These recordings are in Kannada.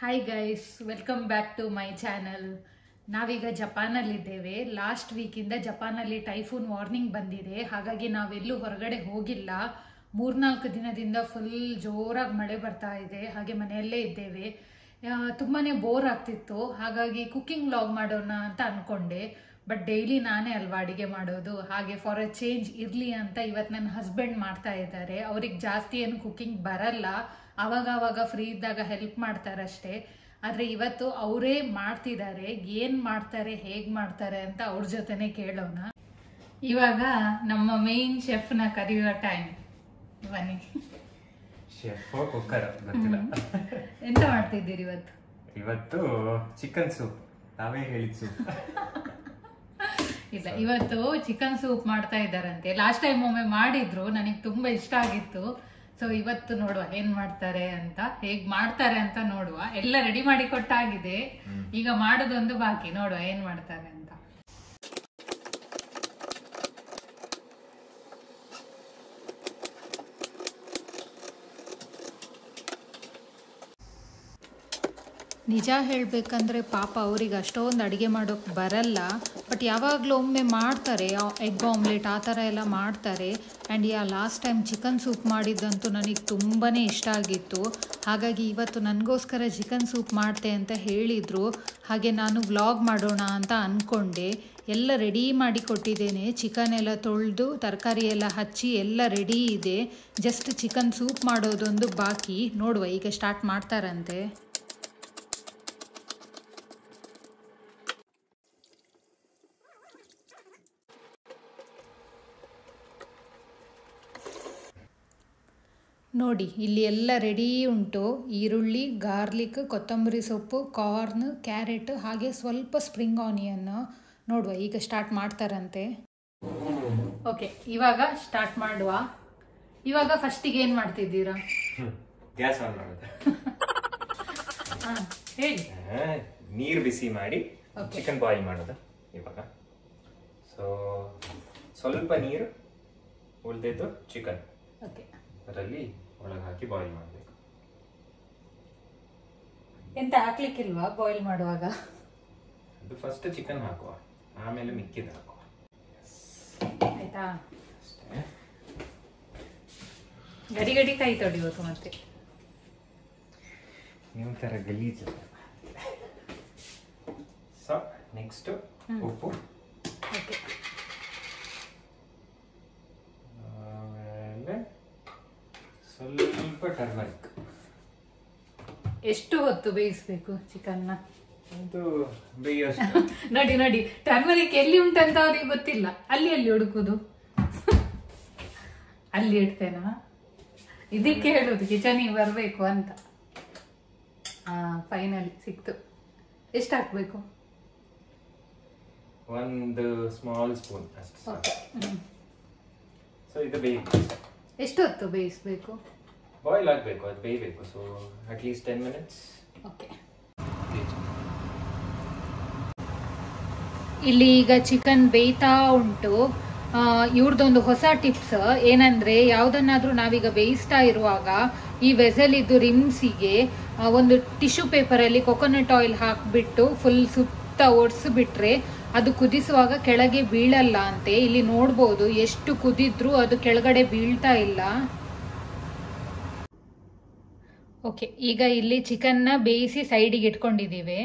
Hi guys, welcome back to my channel. ನಾವೀಗ ಜಪಾನಲ್ಲಿದ್ದೇವೆ. ಲಾಸ್ಟ್ ವೀಕಿಂದ ಜಪಾನಲ್ಲಿ ಟೈಫೂನ್ ವಾರ್ನಿಂಗ್ ಬಂದಿದೆ. ಹಾಗಾಗಿ ನಾವೆಲ್ಲೂ ಹೊರಗಡೆ ಹೋಗಿಲ್ಲ. 3-4 ದಿನದಿಂದ ಫುಲ್ ಜೋರಾಗಿ ಮಳೆ ಬರ್ತಾ ಇದೆ. ಹಾಗೆ ಮನೆಯಲ್ಲೇ ಇದ್ದೇವೆ. ತುಂಬಾ ಬೋರ್ ಆಗ್ತಿತ್ತು. ಹಾಗಾಗಿ ಕುಕ್ಕಿಂಗ್ ವ್ಲಾಗ್ ಮಾಡೋಣ ಅಂತ ಅಂದ್ಕೊಂಡೆ. ಬಟ್ ಡೈಲಿ ನಾನೇ ಅಲ್ವಾ ಅಡುಗೆ ಮಾಡೋದು. ಹಾಗೆ ಫಾರ್ ಅ ಚೇಂಜ್ ಇರಲಿ ಅಂತ ಇವತ್ತು ನನ್ನ ಹಸ್ಬೆಂಡ್ ಮಾಡ್ತಾ ಇದ್ದಾರೆ. ಅವ್ರಿಗೆ ಜಾಸ್ತಿ ಏನು ಕುಕ್ಕಿಂಗ್ ಬರಲ್ಲ. ಆವಾಗ ಫ್ರೀ ಇದ್ದಾಗ ಹೆಲ್ಪ್ ಮಾಡ್ತಾರಷ್ಟೇ. ಆದರೆ ಇವತ್ತು ಅವರೇ ಮಾಡ್ತಿದ್ದಾರೆ. ಏನು ಮಾಡ್ತಾರೆ, ಹೇಗೆ ಮಾಡ್ತಾರೆ ಅಂತ ಅವ್ರ ಜೊತೆನೆ ಕೇಳೋಣ. ಇವಾಗ ನಮ್ಮ ಮೇನ್ ಶೆಫ್ನ ಕರೆಯುವ ಟೈಮ್. ಬನ್ನಿ. ಶೆಫ್ ಕುಕ್ಕರ್ ಗೊತ್ತಿಲ್ಲ. ಎಂತ ಮಾಡ್ತಿದ್ದೀರಿ ಇವತ್ತು? ಇವತ್ತು ಚಿಕನ್ ಸೂಪ್. ನಾವೇ ಹೇಳಿದ ಸೂಪ್. ಇಲ್ಲ, ಇವತ್ತು ಚಿಕನ್ ಸೂಪ್ ಮಾಡ್ತಾ ಇದ್ದಾರಂತೆ. ಲಾಸ್ಟ್ ಟೈಮ್ ಒಮ್ಮೆ ಮಾಡಿದ್ರು, ನನಗೆ ತುಂಬಾ ಇಷ್ಟ ಆಗಿತ್ತು. ಸೊ ಇವತ್ತು ನೋಡುವ ಏನ್ ಮಾಡ್ತಾರೆ ಅಂತ, ಹೇಗ್ ಮಾಡ್ತಾರೆ ಅಂತ ನೋಡುವ. ಎಲ್ಲ ರೆಡಿ ಮಾಡಿ ಕೊಟ್ಟಾಗಿದೆ, ಈಗ ಮಾಡೋದೊಂದು ಬಾಕಿ. ನೋಡುವ ಏನ್ ಮಾಡ್ತಾರೆ ಅಂತ. ನಿಜ ಹೇಳಬೇಕಂದ್ರೆ ಪಾಪ ಅವ್ರಿಗೆ ಅಷ್ಟೊಂದು ಅಡುಗೆ ಮಾಡೋಕ್ಕೆ ಬರಲ್ಲ. ಬಟ್ ಯಾವಾಗಲೂ ಒಮ್ಮೆ ಮಾಡ್ತಾರೆ. ಎಗ್ ಆಮ್ಲೆಟ್ ಆ ಥರ ಎಲ್ಲ ಮಾಡ್ತಾರೆ. And last time chicken soup ಮಾಡಿದ್ದಂತೂ ನನಗೆ ತುಂಬಾ ಇಷ್ಟ ಆಗಿತ್ತು. ಹಾಗಾಗಿ ಇವತ್ತು ನನಗೋಸ್ಕರ ಚಿಕನ್ ಸೂಪ್ ಮಾಡ್ತೆ ಅಂತ ಹೇಳಿದರು. ಹಾಗೆ ನಾನು ವ್ಲಾಗ್ ಮಾಡೋಣ ಅಂತ ಅಂದ್ಕೊಂಡೆ. ಎಲ್ಲ ರೆಡಿ ಮಾಡಿ ಕೊಟ್ಟಿದ್ದೇನೆ. ಚಿಕನ್ ಎಲ್ಲ ತೊಳೆದು ತರಕಾರಿ ಎಲ್ಲ ಹಚ್ಚಿ ಎಲ್ಲ ರೆಡಿ ಇದೆ. ಜಸ್ಟ್ ಚಿಕನ್ ಸೂಪ್ ಮಾಡೋದೊಂದು ಬಾಕಿ. ನೋಡುವ ಈಗ ಸ್ಟಾರ್ಟ್ ಮಾಡ್ತಾರಂತೆ. ನೋಡಿ, ಇಲ್ಲಿ ಎಲ್ಲ ರೆಡಿ ಉಂಟು. ಈರುಳ್ಳಿ, ಗಾರ್ಲಿಕ್, ಕೊತ್ತಂಬರಿ ಸೊಪ್ಪು, ಕಾರ್ನ್, ಕ್ಯಾರೆಟ್, ಹಾಗೆ ಸ್ವಲ್ಪ ಸ್ಪ್ರಿಂಗ್ ಆನಿಯನ್. ನೋಡುವ ಈಗ ಸ್ಟಾರ್ಟ್ ಮಾಡ್ತಾರಂತೆ. ಓಕೆ, ಇವಾಗ ಸ್ಟಾರ್ಟ್ ಮಾಡುವ. ಇವಾಗ ಫಸ್ಟಿಗೆ ಏನು ಮಾಡ್ತಿದ್ದೀರಾ? ಗ್ಯಾಸ್ ಆನ್ ಮಾಡೋದು. ಹೇಳಿ. ನೀರು ಬಿಸಿ ಮಾಡಿ ಚಿಕನ್ ಬಾಯ್ಲ್ ಮಾಡೋದು ಇವಾಗ. ಸೊ ಸ್ವಲ್ಪ ನೀರು, ಉಳಿದಿದ್ದು ಚಿಕನ್ ಅದರಲ್ಲಿ ಒಳಗೆ ಹಾಕಿ ಬಾಯ್ಲ್ ಮಾಡಬೇಕು. ಎಂತ ಹಾಕ್ಲಿಕ್ಕಿಲ್ವಾ ಬಾಯ್ಲ್ ಮಾಡುವಾಗ? ಅದು ಫಸ್ಟ್ ಚಿಕನ್ ಹಾಕುವ, ಆಮೇಲೆ ಮಿಕ್ಕಿದ ಹಾಕುವ. ಆಯ್ತಾ? ಗಡಿ ಕೈ ತೊಡಿಬೇಕು ಮತ್ತೆ. ನೀವು ತರ ಗಲೀಜು. ಸೊ ನೆಕ್ಸ್ಟ್ ಉಪ್ಪು, ಆಮೇಲೆ ಸ್ವಲ್ಪ ಟರ್ಮರಿಕ್. ಎಷ್ಟು ಹೊತ್ತು ಬೇಯಿಸ್ಬೇಕು ಚಿಕನ್ನ? ಅದು ಬೇಯೋಷ್ಟು. ನೋಡಿ, ಟರ್ಮರಿಕ್ ಎಲ್ಲಿ ಉಂಟಂತ ಅವ್ರಿಗೆ ಗೊತ್ತಿಲ್ಲ. ಅಲ್ಲಿ ಹುಡುಕುದು. ಅಲ್ಲಿ ಇಡ್ತೇನಾ? ಇದಕ್ಕೆ ಹೇಳುದು ಕಿಚನಿಗೆ ಬರಬೇಕು ಅಂತ. ಫೈನಲಿ ಸಿಕ್ತು. ಎಷ್ಟು ಹಾಕ್ಬೇಕು? ಒಂದು ಸ್ಮಾಲ್ ಸ್ಪೂನ್ ಅಷ್ಟೇ. ಸೊ ಇದು ಬೇಯಬೇಕು. ಎಷ್ಟು ಹೊತ್ತು ಬೇಯಿಸ್ಬೇಕು? ಬಾಯ್ಲ್ ಆಗಬೇಕು, ಅದು ಬೇಯಬೇಕು. So at least 10 minutes. ಓಕೆ. ಇಲ್ಲಿ ಈಗ ಚಿಕನ್ ಬೇಯ್ತಾ ಉಂಟು. ಇವ್ರದೊಂದು ಹೊಸ ಟಿಪ್ಸ್ ಏನಂದ್ರೆ, ಯಾವುದನ್ನಾದ್ರೂ ನಾವೀಗ ಬೇಯಿಸ್ತಾ ಇರುವಾಗ ಈ ವೆಸಲ್ ಇದ್ದು ರಿಮ್ಸಿಗೆ ಒಂದು ಟಿಶ್ಯೂ ಪೇಪರ್ ಅಲ್ಲಿ ಕೊಕೊನಟ್ ಆಯಿಲ್ ಹಾಕ್ಬಿಟ್ಟು ಫುಲ್ ಸುತ್ತ ಒಡ್ಸ್ಬಿಟ್ರೆ ಅದು ಕುದಿಸುವಾಗ ಕೆಳಗೆ ಬೀಳಲ್ಲ ಅಂತೆ. ಇಲ್ಲಿ ನೋಡ್ಬೋದು ಎಷ್ಟು ಕುದಿದ್ರು ಅದು ಕೆಳಗಡೆ ಬೀಳ್ತಾ ಇಲ್ಲ. ಓಕೆ, ಈಗ ಇಲ್ಲಿ ಚಿಕನ್ನ ಬೇಯಿಸಿ ಸೈಡಿಗೆ ಇಟ್ಕೊಂಡಿದ್ದೀವಿ.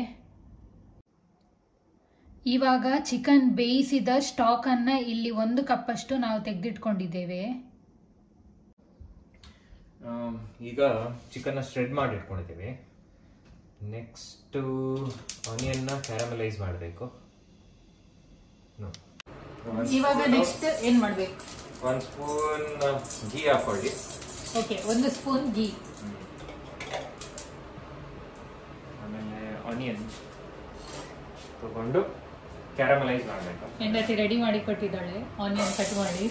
ಇವಾಗ ಚಿಕನ್ ಬೇಯಿಸಿದ ಸ್ಟಾಕ್ ಅನ್ನ ಇಲ್ಲಿ 1 ಕಪ್ ಅಷ್ಟು ನಾವು ತೆಗೆದಿಟ್ಕೊಂಡಿದ್ದೇವೆ. ಈಗ ಚಿಕನ್ ಸ್ಟ್ರೆಡ್ ಮಾಡಿ ಇಟ್ಕೊಂಡಿದ್ದೇವೆ. ನೆಕ್ಸ್ಟ್ ಆನಿಯನ್ನ ಕ್ಯಾರಮಲೈಸ್ ಮಾಡಬೇಕು. ಇವಾಗ ನೆಕ್ಸ್ಟ್ ಏನ್ ಮಾಡ್ಬೇಕು? 1 ಸ್ಪೂನ್ ಘೀ ಹಾಕೊಳ್ಳಿ. ಓಕೆ, 1 ಸ್ಪೂನ್ ಘೀ. ಆಮೇಲೆ ಆನಿಯನ್ ತಗೊಂಡು ಕ್ಯಾರಮಲೈಸ್ ಮಾಡಬೇಕು. ಹೆಂಡತಿ ರೆಡಿ ಮಾಡಿ ಕೊಟ್ಟಿದ್ದಾಳೆ ಆನಿಯನ್ ಕಟ್ ಮಾಡಿ.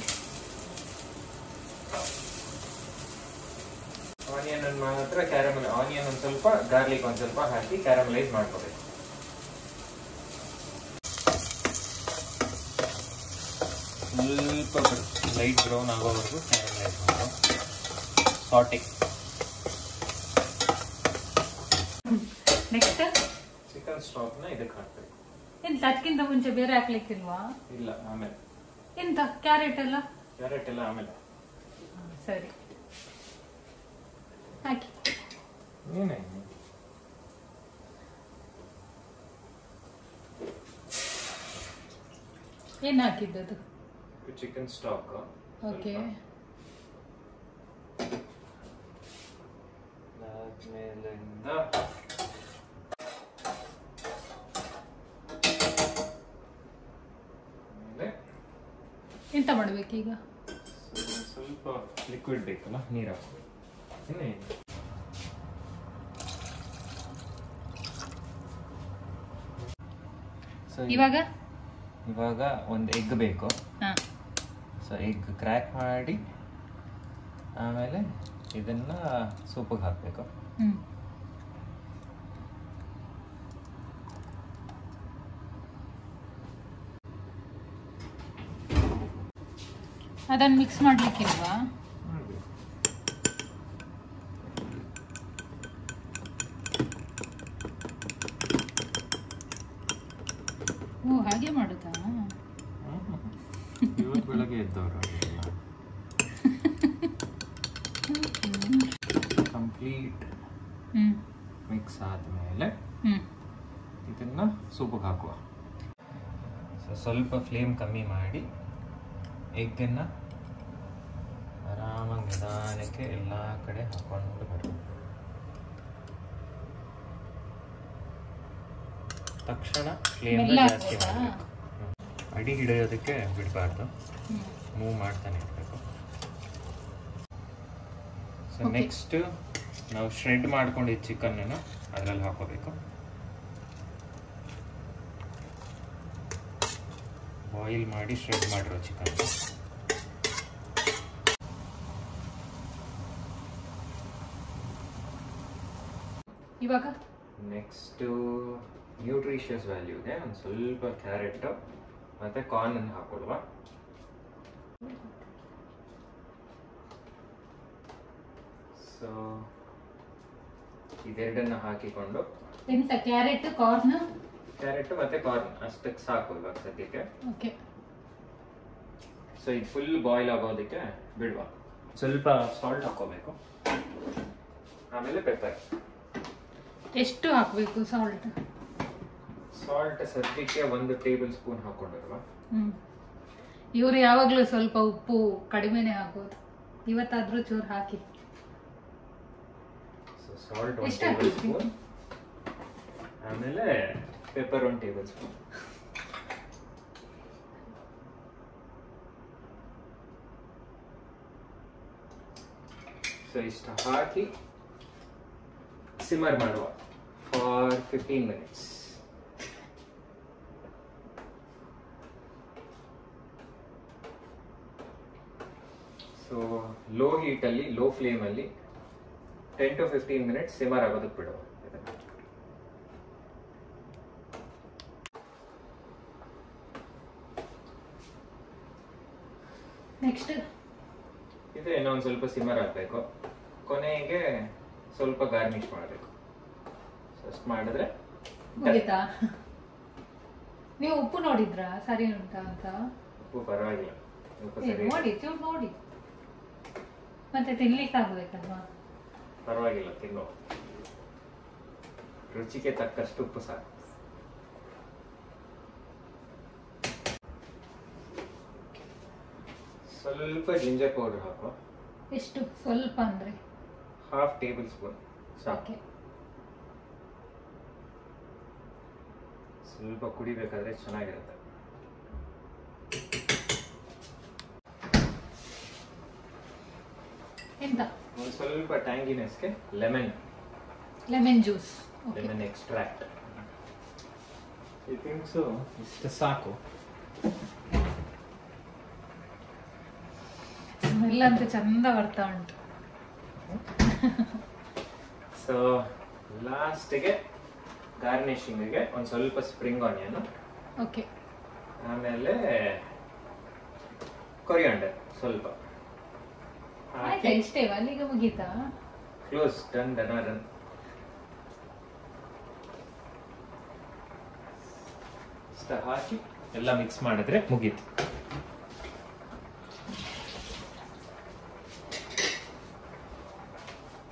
ಆನಿಯನ್ ಮಾತ್ರ ಕ್ಯಾರಮಲ್, ಆನಿಯನ್ ಒಂದು ಸ್ವಲ್ಪ, ಗಾರ್ಲಿಕ್ ಒಂದು ಸ್ವಲ್ಪ ಹಾಕಿ ಕ್ಯಾರಮಲೈಸ್ ಮಾಡ್ಕೋಬೇಕು. ಸ್ವಲ್ಪ ಲೈಟ್ ಬ್ರೌನ್ ಆಗೋವರೆಗೂ ಕ್ಯಾರಮಲೈಸ್ ಮಾಡೋದು. ಸಾಟೆ. ನೆಕ್ಸ್ಟ್ ಚಿಕನ್ ಸ್ಟಾಕ್ ನ ಇದಕ್ಕೆ ಹಾಕ್ಬೇಕು. ಎಂತ ಅದಕ್ಕಿಂತ ಮುಂಚೆ ಬೇರೆ ಹಾಕ್ಲಿಕ್ಕಿಲ್ವಾ? ಇಲ್ಲ, ಆಮೇಲೆ. ಎಂತ ಕ್ಯಾರೆಟ್ ಎಲ್ಲ? ಕ್ಯಾರೆಟ್ ಎಲ್ಲ ಆಮೇಲೆ. ಸರಿ, ಹಾಕಿ. ಏನೇ ಏನ್ ಹಾಕಿದ್ದದು? Chicken stock. ಓಕೆ. ಆದ್ಮೇಲಿಂದ ಎಂತ ಮಾಡ್ಬೇಕೀಗ? ಸ್ವಲ್ಪ ಲಿಕ್ವಿಡ್ ಬೇಕಲ್ಲ, ನೀರು ಹಾಕು. ಇವಾಗ ಒಂದು ಎಗ್ ಬೇಕು. ಸೊ ಎಗ್ ಕ್ರ್ಯಾಕ್ ಮಾಡಿ ಆಮೇಲೆ ಇದನ್ನ ಸೂಪಿಗೆ ಹಾಕಬೇಕು. ಅದನ್ನ ಮಿಕ್ಸ್ ಮಾಡ್ಲಿಕ್ಕಿಲ್ವಾ? ಓ, ಹಾಗೆ ಮಾಡುತ್ತಾ? ಇವತ್ತು ಬೆಳಗ್ಗೆ ಎದ್ದವರು ಕಂಪ್ಲೀಟ್ ಮಿಕ್ಸ್ ಆದಮೇಲೆ ಇದನ್ನ ಸೂಪಿಗೆ ಹಾಕುವ. ಸ್ವಲ್ಪ ಫ್ಲೇಮ್ ಕಮ್ಮಿ ಮಾಡಿ ಎಗ್ಗನ್ನ ಆರಾಮಾಗಿ ನಿಧಾನಕ್ಕೆ ಎಲ್ಲ ಕಡೆ ಹಾಕೊಂಡು ಬರಬೇಕು. ತಕ್ಷಣ ಫ್ಲೇಮ್ ಜಾಸ್ತಿ ಮಾಡಬೇಕು. ಅಡಿ ಹಿಡಿಯೋದಕ್ಕೆ ಬಿಡಬಾರ್ದು, ಮೂವ್ ಮಾಡ್ತಾನೆ ಇರಬೇಕು. ಸೊ ನೆಕ್ಸ್ಟ್ ನಾವು ಶ್ರೆಡ್ ಮಾಡ್ಕೊಂಡಿದ್ದ ಚಿಕನ್ನನ್ನು ಅದರಲ್ಲಿ ಹಾಕೋಬೇಕು. ಬಾಯಿಲ್ ಮಾಡಿ ಶ್ರೆಡ್ ಮಾಡಿರೋ ಚಿಕನ್. ಇವಾಗ ನೆಕ್ಸ್ಟ್ ನ್ಯೂಟ್ರಿಷಿಯಸ್ ವ್ಯಾಲ್ಯೂಗೆ ಒಂದು ಸ್ವಲ್ಪ ಕ್ಯಾರೆಟ್ ಮತ್ತೆ ಕಾರ್ನ್ ಅನ್ನು ಹಾಕೊಳ್ವ. ಸೊ ಇದೆರಡನ್ನ ಹಾಕಿಕೊಂಡು ಎಂತ ಕ್ಯಾರೆಟ್ ಕಾರ್ನ್ ಮತ್ತೆ ಕಾರ್ನ್ ಅಷ್ಟಕ್ಕೆ ಸಾಕು ಇವಾಗ ಸದ್ಯಕ್ಕೆ. ಓಕೆ. ಸೊ ಇದು ಫುಲ್ ಬಾಯ್ಲ್ ಆಗೋದಕ್ಕೆ ಬಿಡುವ. ಸ್ವಲ್ಪ ಸಾಲ್ಟ್ ಹಾಕೋಬೇಕು, ಆಮೇಲೆ ಪೆಪ್ಪರ್. ಎಷ್ಟು ಹಾಕಬೇಕು ಸಾಲ್ಟ್? ಸಾಲ್ಟ್ ಸದ್ಯಕ್ಕೆ 1 ಟೇಬಲ್ ಸ್ಪೂನ್ ಹಾಕೊಂಡಿರುವ. ಇವರು ಯಾವಾಗಲೂ ಸ್ವಲ್ಪ ಉಪ್ಪು ಕಡಿಮೆನೆ ಹಾಕೋದು, ಇವತ್ತಾದ್ರೂ ಚೂರು ಹಾಕಿ. ಸಾಲ್ಟ್ 1 ಟೇಬಲ್ ಸ್ಪೂನ್, ಆಮೇಲೆ ಪೆಪ್ಪರ್ 1 ಟೇಬಲ್ ಸ್ಪೂನ್. ಸೊ ಇಷ್ಟು ಹಾಕಿ ಸಿಮ್ಮರ್ ಮಾಡುವ ಫಾರ್ 15 minutes. ಸೊ ಲೋ ಹೀಟಲ್ಲಿ, ಲೋ ಫ್ಲೇಮಲ್ಲಿ 10 to 15 minutes ಸಿಮ್ಮರ್ ಆಗೋದಕ್ಕೆ ಬಿಡುವ. ನೆಕ್ಸ್ಟ್ ಇದು ಇನ್ನೊಂದು ಸ್ವಲ್ಪ ಸಿಮ್ಮರ್ ಆಗಬೇಕು. ಕೊನೆಗೆ ಸ್ವಲ್ಪ ಗಾರ್ನಿಶ್ ಮಾಡಬೇಕು. ಅಷ್ಟು ಮಾಡಿದ್ರೆ ಮುಗಿತಾ? ನೀವು ಉಪ್ಪು ನೋಡಿದ್ರಾ ಸರಿ ಉಂಟಾ ಅಂತ? ಉಪ್ಪು ಪರವಾಗಿಲ್ಲ, ನೋಡಿ ಚೂರು ನೋಡಿ, ಮತ್ತೆ ತಿನ್ಲಿಕ್ಕೆ ಆಗ್ಬೇಕಲ್ವಾ? ಪರವಾಗಿಲ್ಲ, ತಿನ್ನೋ. ರುಚಿಗೆ ತಕ್ಕಷ್ಟು ಉಪ್ಪು ಸಾಕು. ಸ್ವಲ್ಪ ಜಿಂಜರ್ ಪೌಡರ್ ಹಾಕುವ. ಎಷ್ಟು? ಸ್ವಲ್ಪ ಅಂದ್ರೆ ½ ಟೇಬಲ್ ಸ್ಪೂನ್ ಸಾಕು. ಸ್ವಲ್ಪ ಕುಡಿಬೇಕಾದ್ರೆ ಚೆನ್ನಾಗಿರುತ್ತೆ. ಎಂತ? ಒಂದು ಸ್ವಲ್ಪ ಟ್ಯಾಂಗಿನೆಸ್ಗೆ lemon juice, lemon extract. I think so ಇಷ್ಟು ಸಾಕು. ಸ್ಮೆಲ್ ಅಂತ ಚಂದ ಬರ್ತಾ ಉಂಟು. ಸೊ ಲಾಸ್ಟ್ಗೆ ಗಾರ್ನಿಶಿಂಗ್ಗೆ ಒಂದು ಸ್ವಲ್ಪ ಸ್ಪ್ರಿಂಗ್ ಆನಿಯನ್. ಓಕೆ. ಆಮೇಲೆ ಕೊರಿಯಾಂಡರ್ ಸ್ವಲ್ಪ ಆಯ್ತಾ? ಇಷ್ಟೇವಾ? ಅಲ್ಲಿಗೆ ಮುಗೀತಾ? Close, done. ಇಷ್ಟ ಹಾಕಿ ಎಲ್ಲ ಮಿಕ್ಸ್ ಮಾಡಿದ್ರೆ ಮುಗೀತು.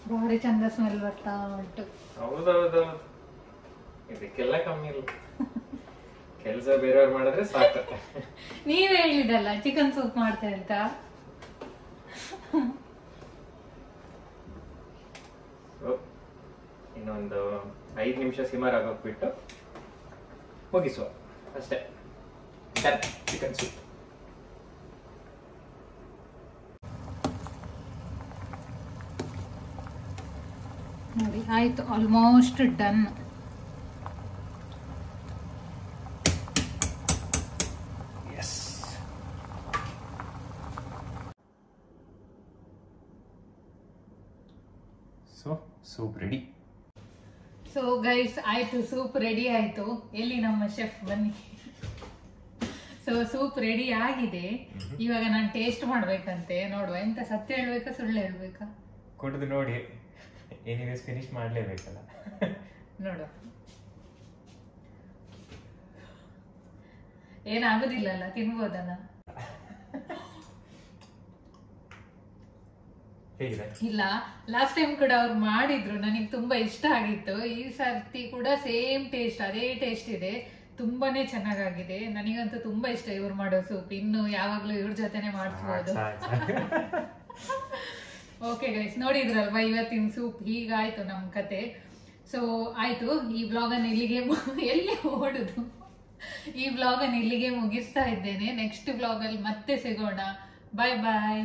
ಭಾರಿ ಚಂದ ಸ್ಮೆಲ್ ಬರ್ತಾ ಉಂಟು. ಹೌದೌದೌದು, ಇದಕ್ಕೆಲ್ಲ ಕಮ್ಮಿ ಇಲ್ಲ, ಕೆಲಸ ಬೇರೆಯವ್ರು ಮಾಡಿದ್ರೆ ಸಾಕು. ನೀವ್ ಹೇಳಿದಲ್ಲ ಚಿಕನ್ ಸೂಪ್ ಮಾಡ್ತೇವೆ ಅಂತ. ಇನ್ನೊಂದು 5 ನಿಮಿಷ ಸಿಮರ್ ಆಗೋಗ್ಬಿಟ್ಟು ಮುಗಿಸುವ ಅಷ್ಟೇ. Done chicken soup. ನೋಡಿ ಆಯ್ತು, almost done. Soup ready. So guys ಆಯ್ತು, ಸೂಪ್ ರೆಡಿ ಆಯ್ತು. ಎಲ್ಲಿ ನಮ್ಮ ಶೆಫ್, ಬನ್ನಿ. ಸೊ ಸೂಪ್ ರೆಡಿ ಆಗಿದೆ. ಇವಾಗ ನಾನು ಟೇಸ್ಟ್ ಮಾಡ್ಬೇಕಂತೆ. ನೋಡುವ, ಎಂತ ಸತ್ಯ ಹೇಳ್ಬೇಕಾ ಸುಳ್ಳು ಹೇಳ್ಬೇಕಾ? ಕುಡಿದು ನೋಡಿ, ಎನಿವೇಸ್ ಫಿನಿಶ್ ಮಾಡ್ಲೇಬೇಕಲ್ಲ. ನೋಡುವ, ಏನಾಗುದಿಲ್ಲಲ್ಲ, ತಿನ್ಬೋದಲ್ಲ? ಇಲ್ಲ, ಲಾಸ್ಟ್ ಟೈಮ್ ಕೂಡ ಅವ್ರು ಮಾಡಿದ್ರು, ನನಗೆ ತುಂಬಾ ಇಷ್ಟ ಆಗಿತ್ತು. ಈ ಸರ್ತಿ ಕೂಡ ಸೇಮ್ ಟೇಸ್ಟ್, ಅದೇ ಟೇಸ್ಟ್ ಇದೆ, ತುಂಬಾನೇ ಚೆನ್ನಾಗಾಗಿದೆ. ನನಗಂತೂ ತುಂಬಾ ಇಷ್ಟ ಇವ್ರು ಮಾಡೋ ಸೂಪ್. ಇನ್ನು ಯಾವಾಗ್ಲೂ ಇವ್ರ ಜೊತೆನೆ ಮಾಡಿಸ್ಬೋದು. ಓಕೆ ಗೈಸ್, ನೋಡಿದ್ರಲ್ವಾ ಇವತ್ತಿನ ಸೂಪ್. ಹೀಗಾಯ್ತು ನಮ್ ಕತೆ. ಸೊ ಆಯ್ತು, ಈ ಬ್ಲಾಗ್ ಅನ್ನು ಎಲ್ಲಿ ಓಡುದು, ಈ ಬ್ಲಾಗ್ ಅನ್ನು ಇಲ್ಲಿಗೆ ಮುಗಿಸ್ತಾ ಇದ್ದೇನೆ. ನೆಕ್ಸ್ಟ್ ಬ್ಲಾಗ್ ಅಲ್ಲಿ ಮತ್ತೆ ಸಿಗೋಣ. ಬಾಯ್ ಬಾಯ್.